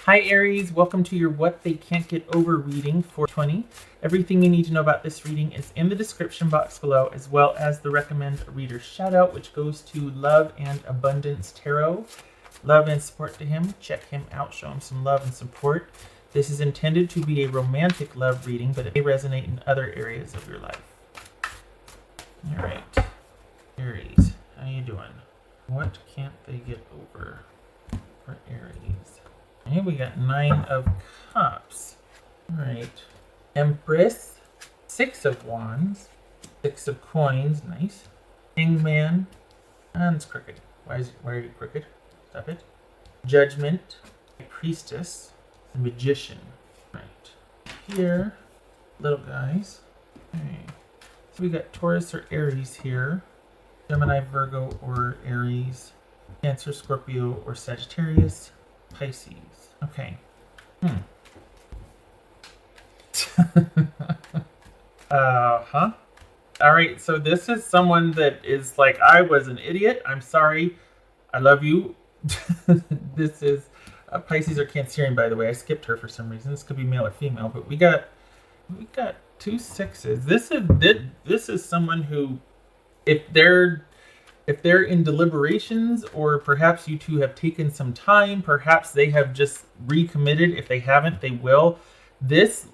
Hi Aries, welcome to your What They Can't Get Over reading for 20. Everything you need to know about this reading is in the description box below, as well as the recommend a reader shout out, which goes to Love and Abundance Tarot. Love and support to him. Check him out, show him some love and support. This is intended to be a romantic love reading, but it may resonate in other areas of your life. All right, Aries, how you doing? What can't they get over for Aries? Okay, we got 9 of Cups. All right. Empress. 6 of Wands. 6 of Coins. Nice. Hangman. And it's crooked. Why are you crooked? Stop it. Judgment. Priestess. And Magician. Right. Here. Little guys. Okay. So we got Taurus or Aries here. Gemini, Virgo, or Aries. Cancer, Scorpio, or Sagittarius. Pisces. Okay. All right, so this is someone that is like, I was an idiot. I'm sorry. I love you. This is Pisces or Cancerian, by the way. I skipped her for some reason. This could be male or female, but we got 2 6s. This is someone who, if they're in deliberations, or perhaps you two have taken some time, perhaps they have just recommitted. If they haven't, they will. This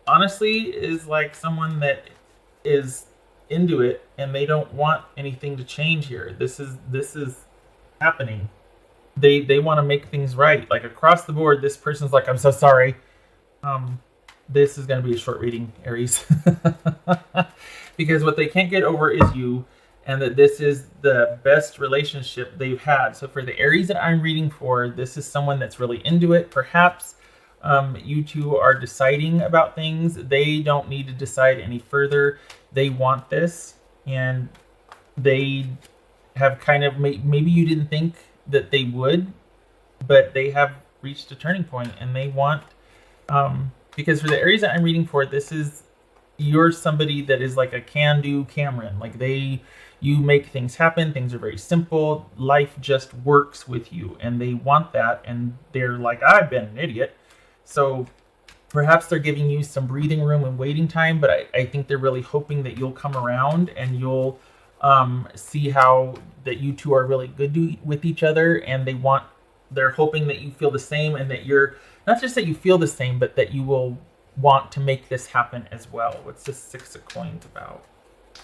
honestly is like someone that is into it and they don't want anything to change here. This is happening. They want to make things right. Like across the board, this person's like, I'm so sorry. This is going to be a short reading, Aries. Because what they can't get over is you. And that this is the best relationship they've had. So for the Aries that I'm reading for, this is someone that's really into it. Perhaps you two are deciding about things. They don't need to decide any further. They want this. And they have kind of, maybe you didn't think that they would, but they have reached a turning point. And they want, because for the Aries that I'm reading for, you're somebody that is like a can-do Cameron. Like you make things happen. Things are very simple. Life just works with you, and they want that. And they're like, I've been an idiot. So perhaps they're giving you some breathing room and waiting time, but I think they're really hoping that you'll come around and you'll see how that you two are really good with each other. And they're hoping that you feel the same, and that you're not just that you feel the same, but that you will want to make this happen as well. What's this 6 of Coins about?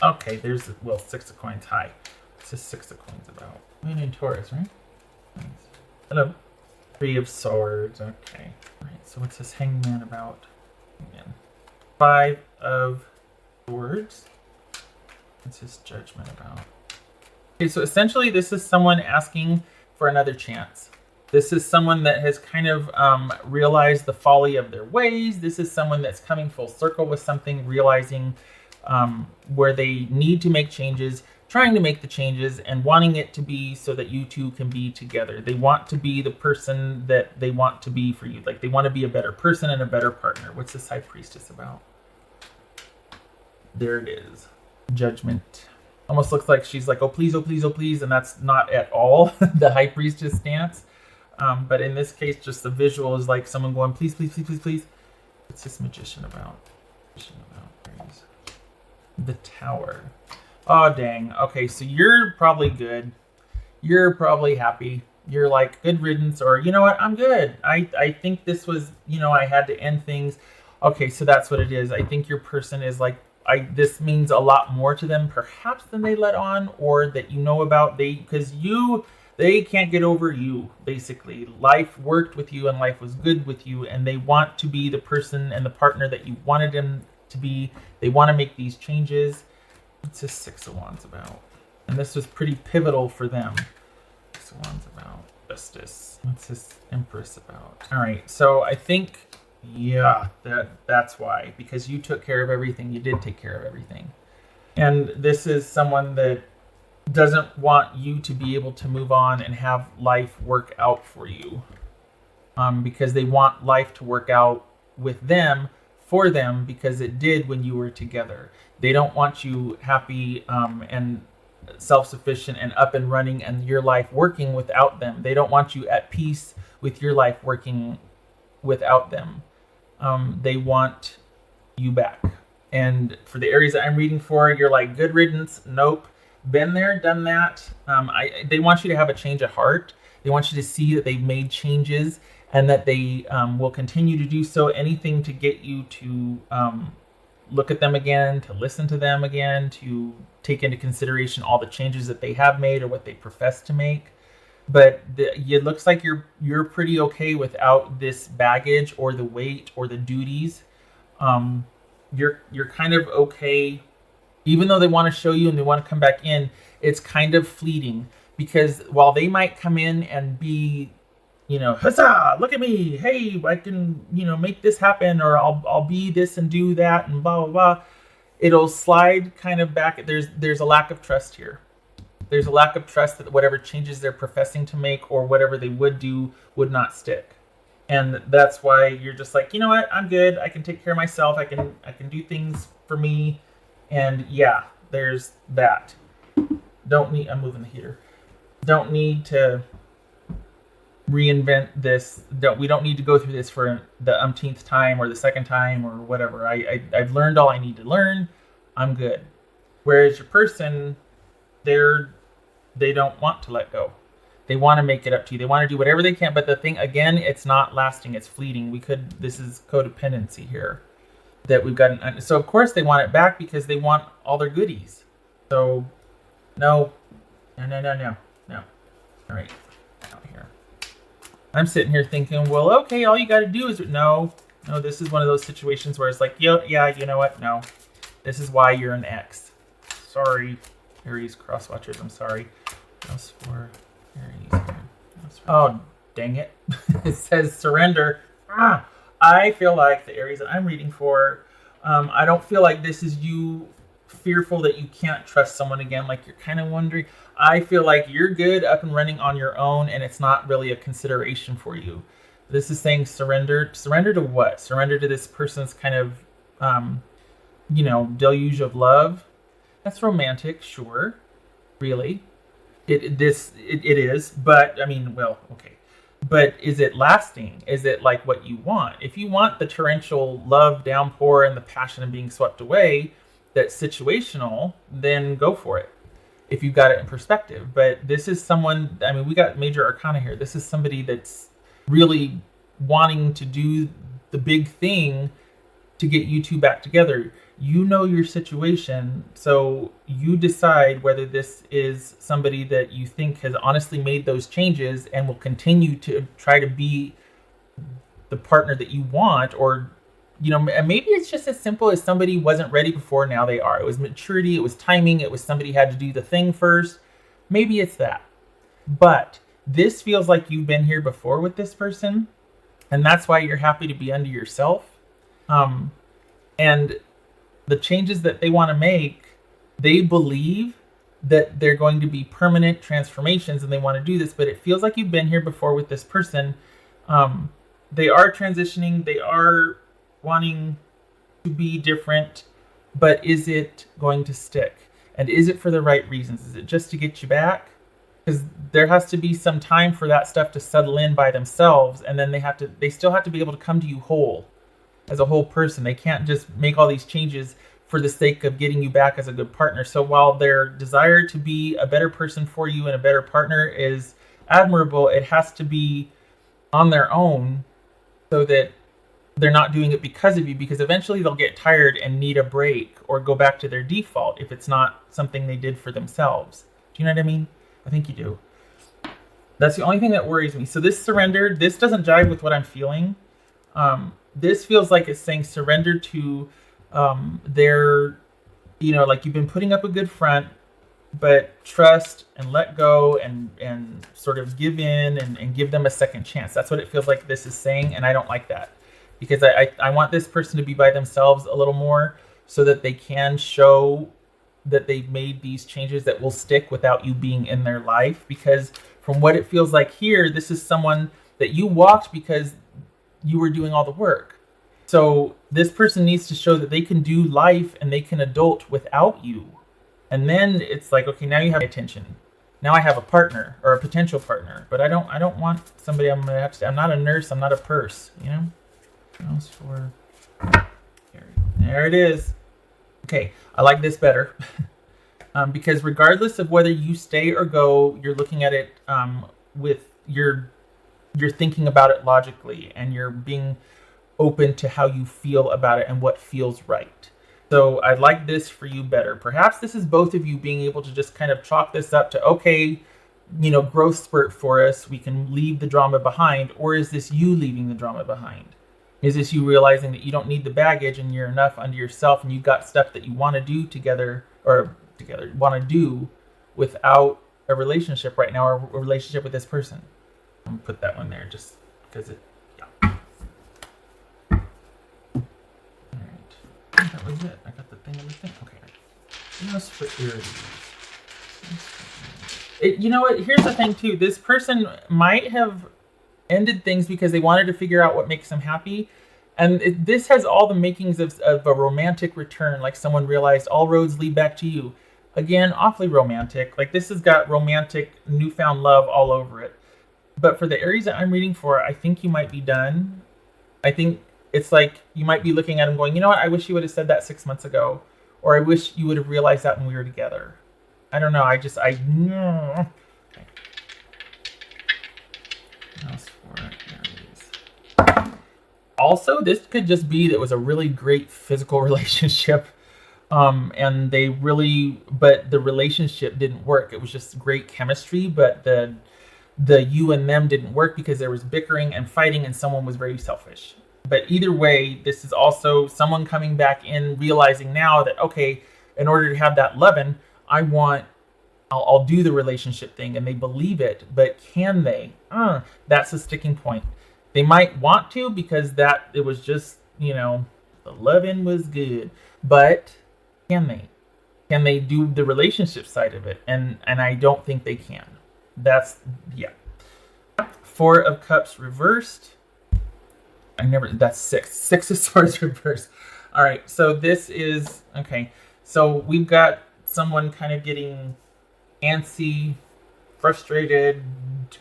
Okay, 6 of Coins. Hi. What's this 6 of Coins about? Moon in Taurus, right? Nice. Hello. 3 of Swords. Okay. All right, so what's this Hangman about? Hangman. 5 of Swords. What's this Judgment about? Okay, so essentially this is someone asking for another chance. This is someone that has kind of realized the folly of their ways. This is someone that's coming full circle with something, realizing where they need to make changes, trying to make the changes, and wanting it to be so that you two can be together. They want to be the person that they want to be for you. Like they want to be a better person and a better partner. What's this High Priestess about? There it is. Judgment. Almost looks like she's like, oh please, oh please, oh please. And that's not at all the High Priestess stance. But in this case, just the visual is like someone going, please, please, please, please, please. What's this Magician about? The Tower. Oh, dang. Okay, so you're probably good. You're probably happy. You're like, good riddance, or you know what? I'm good. I think this was, I had to end things. Okay, so that's what it is. I think your person is like, this means a lot more to them, perhaps, than they let on, or that you know about. Because they can't get over you, basically. Life worked with you and life was good with you, and they want to be the person and the partner that you wanted them to be. They want to make these changes. What's this 6 of Wands about? And this was pretty pivotal for them. 6 of Wands about justice. What's this Empress about? All right, so I think, yeah, that's why. Because you took care of everything. You did take care of everything. And this is someone that doesn't want you to be able to move on and have life work out for you, because they want life to work out with them, for them, because it did when you were together. They don't want you happy and self-sufficient and up and running and your life working without them. They don't want you at peace with your life working without them. They want you back. And for the Aries that I'm reading for, you're like, good riddance. Nope. Been there, done that. They want you to have a change of heart. They want you to see that they've made changes and that they will continue to do so. Anything to get you to look at them again, to listen to them again, to take into consideration all the changes that they have made or what they profess to make. But it looks like you're pretty okay without this baggage or the weight or the duties. You're kind of okay, even though they want to show you and they want to come back in. It's kind of fleeting, because while they might come in and be, huzzah, look at me, hey, I can, make this happen, or I'll be this and do that and blah blah blah, it'll slide kind of back. There's a lack of trust here. There's a lack of trust that whatever changes they're professing to make or whatever they would do would not stick. And that's why you're just like, you know what, I'm good. I can take care of myself. I can do things for me. And yeah, there's that. I'm moving the heater. Don't need to reinvent this. We don't need to go through this for the umpteenth time or the second time or whatever. I've learned all I need to learn. I'm good. Whereas your person, they don't want to let go. They want to make it up to you. They want to do whatever they can. But the thing, again, it's not lasting. It's fleeting. This is codependency here that we've got. So of course they want it back because they want all their goodies. So no. All right, out here. I'm sitting here thinking, well, okay, all you got to do is no. This is one of those situations where it's like, yeah, you know what? No, this is why you're an X. Sorry, Aries crosswatchers. I'm sorry. Plus 4 Aries. Oh, dang it! It says surrender. I feel like the Aries that I'm reading for, I don't feel like this is you fearful that you can't trust someone again, like you're kind of wondering. I feel like you're good up and running on your own, and it's not really a consideration for you. This is saying surrender. Surrender to what? Surrender to this person's kind of, deluge of love. That's romantic, sure. Really. It is, but I mean, well, okay. But is it lasting? Is it like what you want? If you want the torrential love downpour and the passion of being swept away, that's situational, then go for it. If you've got it in perspective. But this is someone, I mean, we got major arcana here. This is somebody that's really wanting to do the big thing to get you two back together. You know your situation, so you decide whether this is somebody that you think has honestly made those changes and will continue to try to be the partner that you want, or maybe it's just as simple as somebody wasn't ready before, now they are. It was maturity, it was timing, it was somebody had to do the thing first. Maybe it's that. But this feels like you've been here before with this person, and that's why you're happy to be under yourself. And the changes that they want to make, they believe that they're going to be permanent transformations and they want to do this, but it feels like you've been here before with this person. They are transitioning, they are wanting to be different, but is it going to stick? And is it for the right reasons? Is it just to get you back? Because there has to be some time for that stuff to settle in by themselves, and then they still have to be able to come to you whole, as a whole person. They can't just make all these changes for the sake of getting you back as a good partner. So while their desire to be a better person for you and a better partner is admirable, it has to be on their own, so that they're not doing it because of you, because eventually they'll get tired and need a break or go back to their default if it's not something they did for themselves. Do you know what I mean? I think you do. That's the only thing that worries me. So this surrender, this doesn't jive with what I'm feeling. This feels like it's saying surrender to their, like you've been putting up a good front, but trust and let go and sort of give in and give them a second chance. That's what it feels like this is saying, and I don't like that. Because I want this person to be by themselves a little more, so that they can show that they've made these changes that will stick without you being in their life. Because from what it feels like here, this is someone that you walked because you were doing all the work. So this person needs to show that they can do life and they can adult without you. And then it's like, okay, now you have attention. Now I have a partner or a potential partner, but I don't want somebody I'm gonna have to. I'm not a nurse. I'm not a purse. You know. Else for there it is. Okay, I like this better because regardless of whether you stay or go, you're looking at it with you're thinking about it logically, and you're being open to how you feel about it and what feels right. So I'd like this for you better. Perhaps this is both of you being able to just kind of chalk this up to, okay, you know, growth spurt for us. We can leave the drama behind. Or is this you leaving the drama behind? Is this you realizing that you don't need the baggage and you're enough unto yourself and you've got stuff that you want to do together want to do without a relationship right now, or a relationship with this person? I'm gonna put that one there just because it, yeah. Alright, that was it. I got the thing and the thing. Okay. Just for Aries. You know what? Here's the thing too. This person might have ended things because they wanted to figure out what makes them happy. And this has all the makings of a romantic return, like someone realized all roads lead back to you. Again, awfully romantic. Like this has got romantic newfound love all over it. But for the Aries that I'm reading for, I think you might be done. I think it's like you might be looking at him going, you know what, I wish you would have said that 6 months ago. Or I wish you would have realized that when we were together. I don't know. Okay. Else for Aries. Also, this could just be that it was a really great physical relationship. And but the relationship didn't work. It was just great chemistry, but the you and them didn't work because there was bickering and fighting and someone was very selfish. But either way, this is also someone coming back in, realizing now that, okay, in order to have that lovin', I'll do the relationship thing, and they believe it, but can they? That's a sticking point. They might want to because it was just, you know, the lovin' was good, but can they? Can they do the relationship side of it? And I don't think they can. That's 4 of Cups reversed. That's 6. 6 of Swords reversed. All right, so this is, okay. So we've got someone kind of getting antsy, frustrated,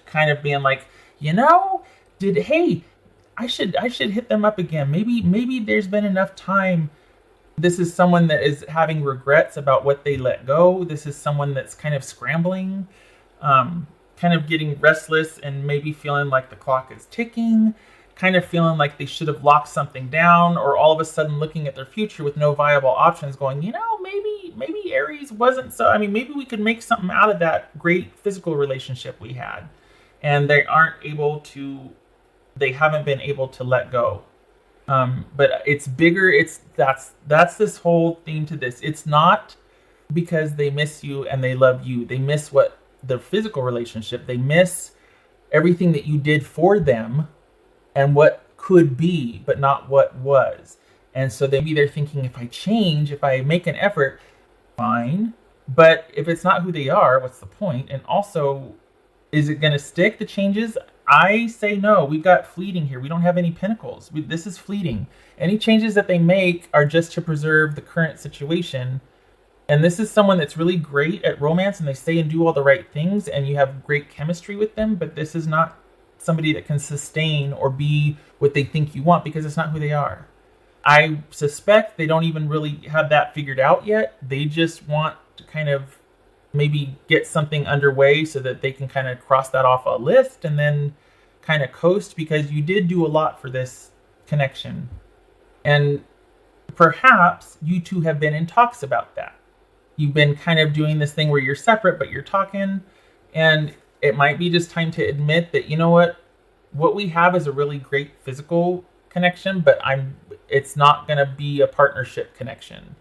kind of being like, you know, I should hit them up again. Maybe there's been enough time. This is someone that is having regrets about what they let go. This is someone that's kind of scrambling, kind of getting restless and maybe feeling like the clock is ticking, kind of feeling like they should have locked something down, or all of a sudden looking at their future with no viable options going, you know, maybe Aries wasn't so, I mean, maybe we could make something out of that great physical relationship we had. And they haven't been able to let go. But it's bigger. That's this whole theme to this. It's not because they miss you and they love you. They miss the physical relationship. They miss everything that you did for them and what could be, but not what was. And so maybe they're thinking, if I change, if I make an effort, fine. But if it's not who they are, what's the point? And also, is it going to stick, the changes? I say no. We've got fleeting here. We don't have any pinnacles. This is fleeting. Any changes that they make are just to preserve the current situation. And this is someone that's really great at romance, and they say and do all the right things, and you have great chemistry with them, but this is not somebody that can sustain or be what they think you want, because it's not who they are. I suspect they don't even really have that figured out yet. They just want to kind of maybe get something underway so that they can kind of cross that off a list and then kind of coast, because you did do a lot for this connection. And perhaps you two have been in talks about that. You've been kind of doing this thing where you're separate, but you're talking, and it might be just time to admit that, you know what we have is a really great physical connection, but it's not going to be a partnership connection.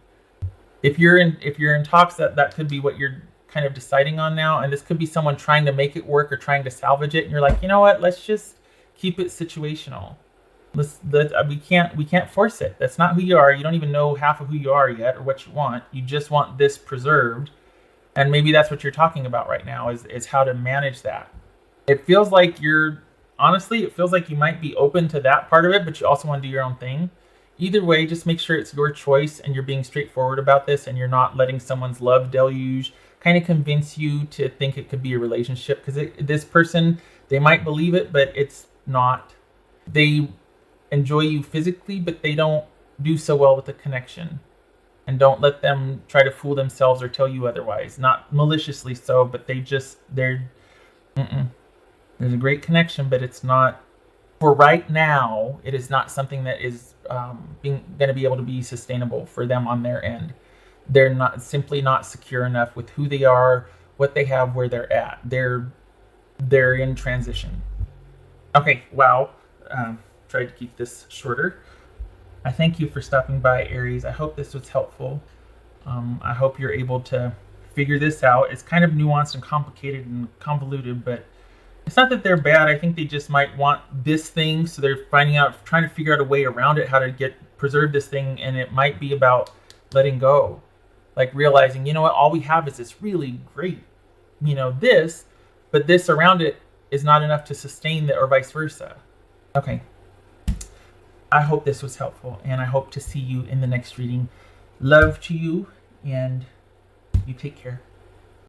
If you're in talks, that could be what you're kind of deciding on now, and this could be someone trying to make it work or trying to salvage it, and you're like, you know what, let's just keep it situational. We can't force it. That's not who you are. You don't even know half of who you are yet or what you want. You just want this preserved. And maybe that's what you're talking about right now is how to manage that. It feels like it feels like you might be open to that part of it, but you also want to do your own thing. Either way, just make sure it's your choice and you're being straightforward about this, and you're not letting someone's love deluge kind of convince you to think it could be a relationship, because this person, they might believe it, but it's not. They enjoy you physically, but they don't do so well with the connection. And don't let them try to fool themselves or tell you otherwise. Not maliciously so, but they're. There's a great connection, but it's not, for right now, it is not something that is going to be able to be sustainable for them on their end. They're not simply not secure enough with who they are, what they have, where they're at. They're in transition. Okay, wow. Tried to keep this shorter. I thank you for stopping by, Aries. I hope this was helpful. I hope you're able to figure this out. It's kind of nuanced and complicated and convoluted, but it's not that they're bad. I think they just might want this thing, so they're trying to figure out a way around it, how to preserve this thing, and it might be about letting go. Like realizing, you know what, all we have is this really great, this, but this around it is not enough to sustain or vice versa. Okay. I hope this was helpful, and I hope to see you in the next reading. Love to you, and you take care.